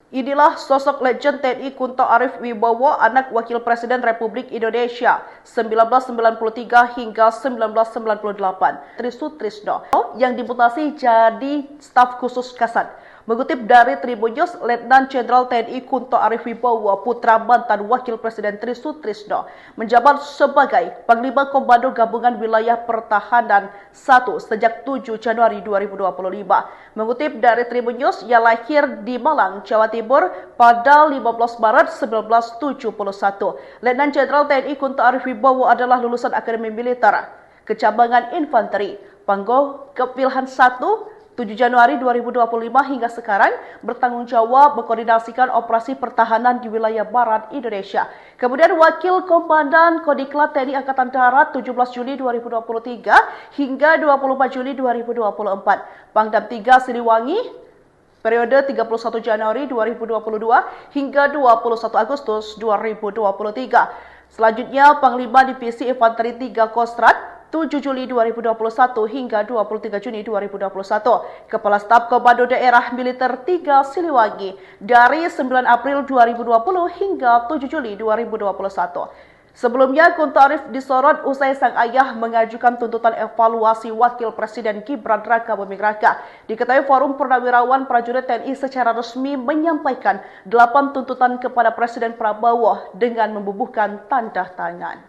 Inilah sosok legend TNI Kunto Arif Wibowo, anak Wakil Presiden Republik Indonesia 1993 hingga 1998, Trisutrisno, yang dimutasi jadi staf khusus Kasat. Mengutip dari Tribun News, Letnan Jenderal TNI Kunto Arif Wibowo, putra mantan Wakil Presiden Trisutrisno, menjabat sebagai Panglima Komando Gabungan Wilayah Pertahanan 1 sejak 7 Januari 2025. Mengutip dari Tribun News, ia lahir di Malang, Jawa Timur pada 15 Maret 1971. Letnan Jenderal TNI Kunto Arif Wibowo adalah lulusan Akademi Militer Kecabangan Infanteri, Panggo Kepilhan 1, 7 Januari 2025 hingga sekarang bertanggung jawab mengkoordinasikan operasi pertahanan di wilayah barat Indonesia. Kemudian Wakil Komandan Kodiklat TNI Angkatan Darat 17 Juli 2023 hingga 24 Juli 2024. Pangdam 3 Siliwangi periode 31 Januari 2022 hingga 21 Agustus 2023. Selanjutnya Panglima Divisi Infanteri 3 Kostrat 7 Juli 2021 hingga 23 Juni 2021. Kepala Staf Komando Daerah Militer 3 Siliwangi dari 9 April 2020 hingga 7 Juli 2021. Sebelumnya, Kunto Arif disorot usai sang ayah mengajukan tuntutan evaluasi Wakil Presiden Gibran Rakabuming Raka. Diketahui Forum Purnawirawan Prajurit TNI secara resmi menyampaikan 8 tuntutan kepada Presiden Prabowo dengan membubuhkan tanda tangan.